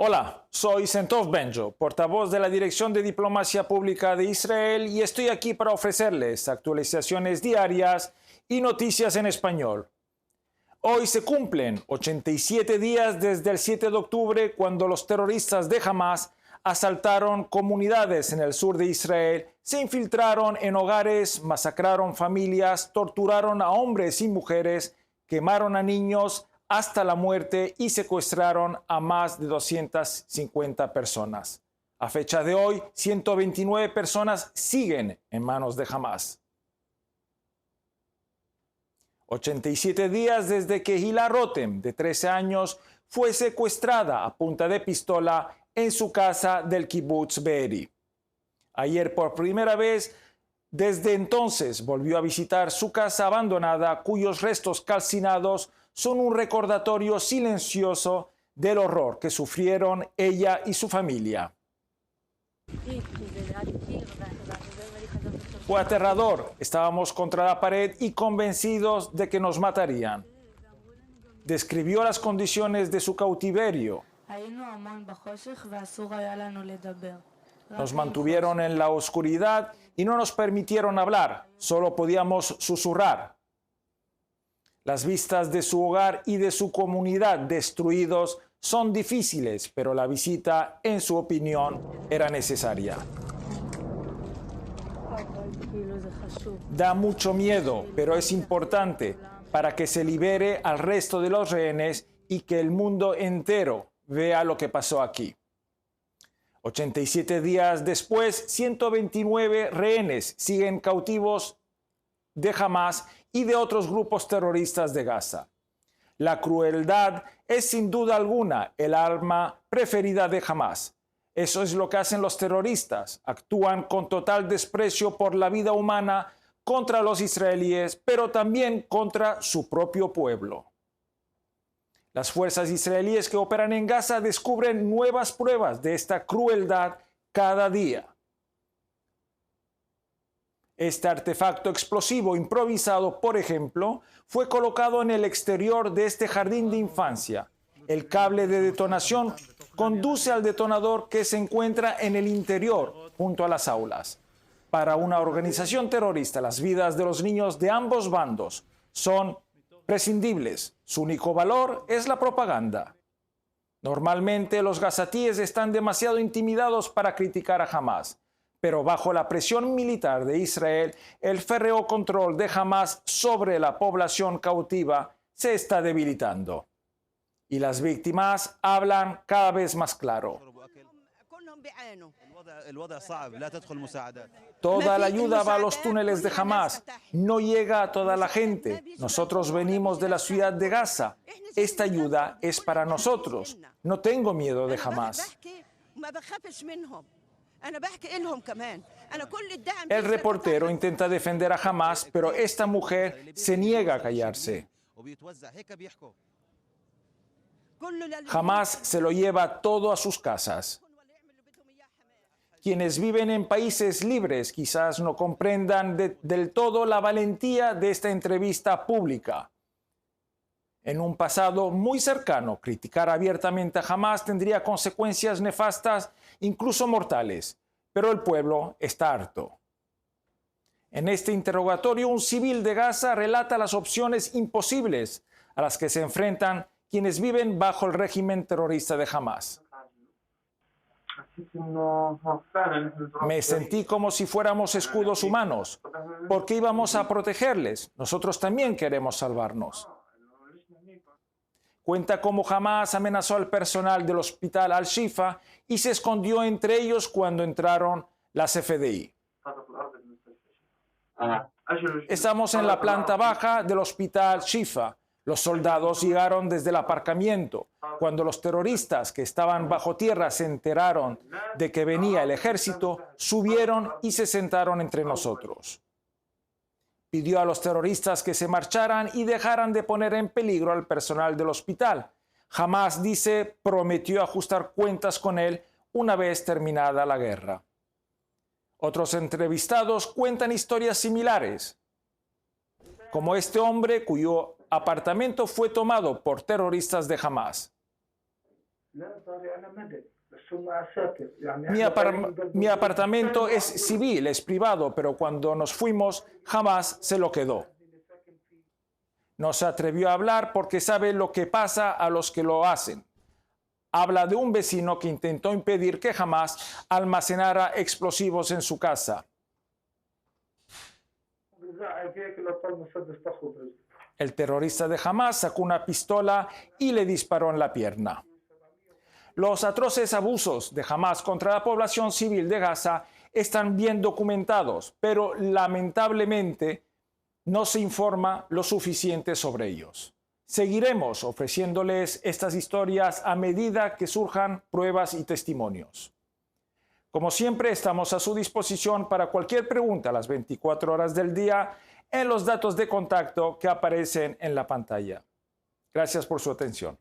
Hola, soy Sentov Benjo, portavoz de la Dirección de Diplomacia Pública de Israel y estoy aquí para ofrecerles actualizaciones diarias y noticias en español. Hoy se cumplen 87 días desde el 7 de octubre cuando los terroristas de Hamas asaltaron comunidades en el sur de Israel, se infiltraron en hogares, masacraron familias, torturaron a hombres y mujeres, quemaron a niños hasta la muerte y secuestraron a más de 250 personas. A fecha de hoy, 129 personas siguen en manos de Hamas. 87 días desde que Hila Rotem, de 13 años, fue secuestrada a punta de pistola en su casa del kibbutz Be'eri. Ayer, por primera vez, desde entonces volvió a visitar su casa abandonada, cuyos restos calcinados son un recordatorio silencioso del horror que sufrieron ella y su familia. Fue aterrador, estábamos contra la pared y convencidos de que nos matarían. Describió las condiciones de su cautiverio. Nos mantuvieron en la oscuridad y no nos permitieron hablar, solo podíamos susurrar. Las vistas de su hogar y de su comunidad destruidos son difíciles, pero la visita, en su opinión, era necesaria. Da mucho miedo, pero es importante para que se libere al resto de los rehenes y que el mundo entero vea lo que pasó aquí. 87 días después, 129 rehenes siguen cautivos de Hamas y de otros grupos terroristas de Gaza. La crueldad es sin duda alguna el arma preferida de Hamas. Eso es lo que hacen los terroristas. Actúan con total desprecio por la vida humana contra los israelíes, pero también contra su propio pueblo. Las fuerzas israelíes que operan en Gaza descubren nuevas pruebas de esta crueldad cada día. Este artefacto explosivo improvisado, por ejemplo, fue colocado en el exterior de este jardín de infancia. El cable de detonación conduce al detonador que se encuentra en el interior, junto a las aulas. Para una organización terrorista, las vidas de los niños de ambos bandos son prescindibles. Su único valor es la propaganda. Normalmente los gazatíes están demasiado intimidados para criticar a Hamas. Pero bajo la presión militar de Israel, el férreo control de Hamas sobre la población cautiva se está debilitando. Y las víctimas hablan cada vez más claro. Toda la ayuda va a los túneles de Hamas, no llega a toda la gente. Nosotros venimos de la ciudad de Gaza. Esta ayuda es para nosotros. No tengo miedo de Hamas. El reportero intenta defender a Hamas, pero esta mujer se niega a callarse. Hamas se lo lleva todo a sus casas. Quienes viven en países libres quizás no comprendan del todo la valentía de esta entrevista pública. En un pasado muy cercano, criticar abiertamente a Hamas tendría consecuencias nefastas, incluso mortales, pero el pueblo está harto. En este interrogatorio, un civil de Gaza relata las opciones imposibles a las que se enfrentan quienes viven bajo el régimen terrorista de Hamas. Me sentí como si fuéramos escudos humanos, porque íbamos a protegerles. Nosotros también queremos salvarnos. Cuenta cómo Hamas amenazó al personal del hospital Al-Shifa y se escondió entre ellos cuando entraron las FDI. Estamos en la planta baja del hospital Shifa. Los soldados llegaron desde el aparcamiento. Cuando los terroristas que estaban bajo tierra se enteraron de que venía el ejército, subieron y se sentaron entre nosotros. Pidió a los terroristas que se marcharan y dejaran de poner en peligro al personal del hospital. Hamas, dice, prometió ajustar cuentas con él una vez terminada la guerra. Otros entrevistados cuentan historias similares, como este hombre cuyo apartamento fue tomado por terroristas de Hamas. Mi apartamento es civil, es privado, pero cuando nos fuimos jamás se lo quedó. No se atrevió a hablar porque sabe lo que pasa a los que lo hacen. Habla de un vecino que intentó impedir que Hamas almacenara explosivos en su casa. El terrorista de Hamas sacó una pistola y le disparó en la pierna. Los atroces abusos de Hamas contra la población civil de Gaza están bien documentados, pero lamentablemente no se informa lo suficiente sobre ellos. Seguiremos ofreciéndoles estas historias a medida que surjan pruebas y testimonios. Como siempre, estamos a su disposición para cualquier pregunta a las 24 horas del día en los datos de contacto que aparecen en la pantalla. Gracias por su atención.